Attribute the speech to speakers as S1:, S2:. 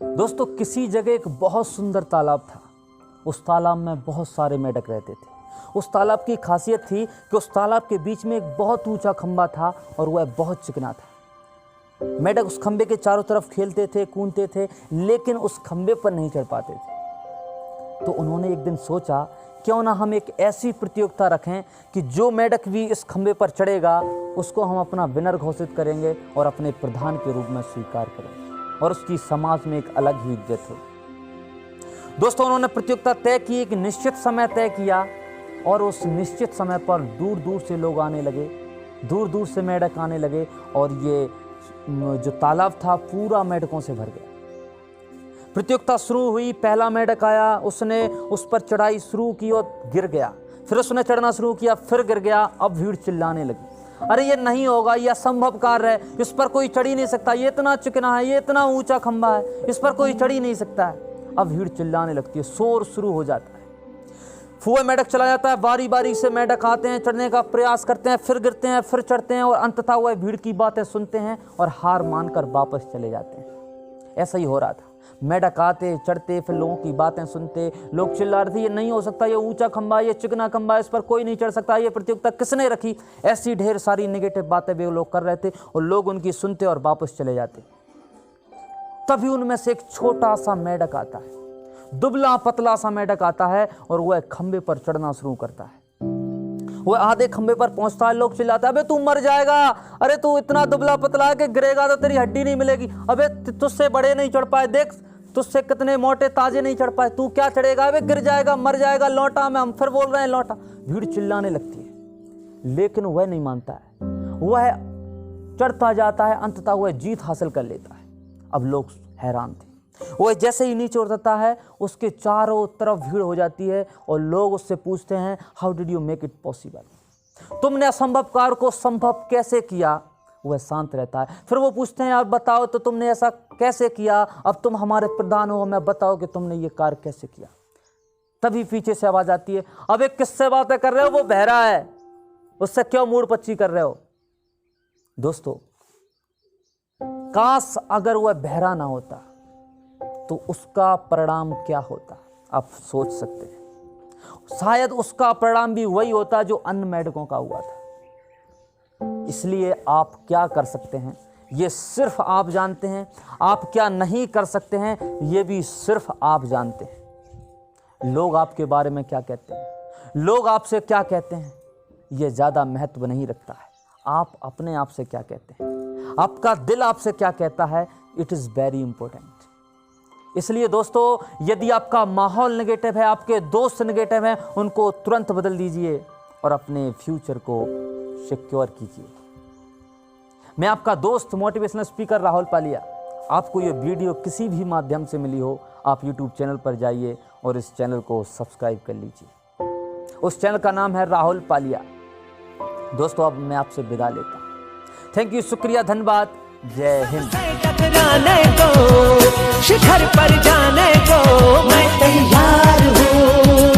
S1: दोस्तों, किसी जगह एक बहुत सुंदर तालाब था। उस तालाब में बहुत सारे मेंढक रहते थे। उस तालाब की खासियत थी कि उस तालाब के बीच में एक बहुत ऊंचा खंबा था और वह बहुत चिकना था। मेंढक उस खंबे के चारों तरफ खेलते थे, कूदते थे, लेकिन उस खंबे पर नहीं चढ़ पाते थे। तो उन्होंने एक दिन सोचा, क्यों ना हम एक ऐसी प्रतियोगिता रखें कि जो मेंढक भी इस खंबे पर चढ़ेगा उसको हम अपना विनर घोषित करेंगे और अपने प्रधान के रूप में स्वीकार करेंगे और उसकी समाज में एक अलग ही इज्जत हो। दोस्तों, उन्होंने प्रतियोगिता तय की, एक निश्चित समय तय किया और उस निश्चित समय पर दूर दूर से लोग आने लगे, दूर दूर से मेंढक आने लगे और ये जो तालाब था पूरा मेंढकों से भर गया। प्रतियोगिता शुरू हुई, पहला मेंढक आया, उसने उस पर चढ़ाई शुरू की और गिर गया। फिर उसने चढ़ना शुरू किया, फिर गिर गया। अब भीड़ चिल्लाने लगी, अरे ये नहीं होगा, ये असंभव कार्य है, इस पर कोई चढ़ ही नहीं सकता, ये इतना चिकना है, ये इतना ऊंचा खंबा है, इस पर कोई चढ़ ही नहीं सकता है। अब भीड़ चिल्लाने लगती है, शोर शुरू हो जाता है। फुआ मेंढक चला जाता है, बारी बारी से मेंढक आते हैं, चढ़ने का प्रयास करते हैं, फिर गिरते हैं, फिर चढ़ते हैं और अंततः वह भीड़ की बातें सुनते हैं और हार मानकर वापस चले जाते हैं। ऐसा ही हो रहा था। मेंढक आते, चढ़ते, फिर लोगों की बातें सुनते, लोग चिल्ला रहे थे, ये नहीं हो सकता, ये ऊंचा खंबा, ये चिकना खंबा, इस पर कोई नहीं चढ़ सकता, ये प्रतियोगिता किसने रखी। ऐसी ढेर सारी नेगेटिव बातें वे लोग कर रहे थे और लोग उनकी सुनते और वापस चले जाते। तभी उनमें से एक छोटा सा मेंढक आता है, दुबला पतला सा मेंढक आता है और वह खंबे पर चढ़ना शुरू करता है। वह आधे खंबे पर पहुंचता है, लोग चिल्लाते हैं, अबे तू मर जाएगा, अरे तू इतना दुबला पतला है कि गिरेगा तो तेरी हड्डी नहीं मिलेगी, अबे तुझसे बड़े नहीं चढ़ पाए, देख तुझसे कितने मोटे ताजे नहीं चढ़ पाए, तू क्या चढ़ेगा, अबे गिर जाएगा, मर जाएगा, लौटा। में हम फिर बोल रहे हैं लौटा। भीड़ चिल्लाने लगती है, लेकिन वह नहीं मानता है, वह चढ़ता जाता है, अंततः वह जीत हासिल कर लेता है। अब लोग हैरान थे। वह जैसे ही नीचे उतरता है, उसके चारों तरफ भीड़ हो जाती है और लोग उससे पूछते हैं, how did you make it possible, तुमने असंभव कार्य को संभव कैसे किया। वह शांत रहता है। फिर वो पूछते हैं, यार बताओ तो तुमने ऐसा कैसे किया, अब तुम हमारे प्रधान हो, हमें बताओ कि तुमने ये कार्य कैसे किया। तभी पीछे से आवाज आती है, अबे किससे बातें कर रहे हो, वो बहरा है, उससे क्यों मूड पच्ची कर रहे हो। दोस्तों, काश अगर वह बहरा ना होता तो उसका परिणाम क्या होता, आप सोच सकते हैं। शायद उसका परिणाम भी वही होता जो अन्य मेंढकों का हुआ था। इसलिए आप क्या कर सकते हैं ये सिर्फ आप जानते हैं, आप क्या नहीं कर सकते हैं ये भी सिर्फ आप जानते हैं। लोग आपके बारे में क्या कहते हैं, लोग आपसे क्या कहते हैं, ये ज़्यादा महत्व नहीं रखता है। आप अपने आप से क्या कहते हैं, आपका दिल आपसे क्या कहता है, इट इज़ वेरी इंपॉर्टेंट। इसलिए दोस्तों, यदि आपका माहौल नेगेटिव है, आपके दोस्त नेगेटिव हैं, उनको तुरंत बदल दीजिए और अपने फ्यूचर को सिक्योर कीजिए। मैं आपका दोस्त मोटिवेशनल स्पीकर राहुल पालिया। आपको ये वीडियो किसी भी माध्यम से मिली हो, आप YouTube चैनल पर जाइए और इस चैनल को सब्सक्राइब कर लीजिए। उस चैनल का नाम है राहुल पालिया। दोस्तों, अब मैं आपसे विदा लेता हूँ। थैंक यू, शुक्रिया, धन्यवाद, जय हिंद।
S2: टकराने को, शिखर पर जाने को मैं तैयार हूँ।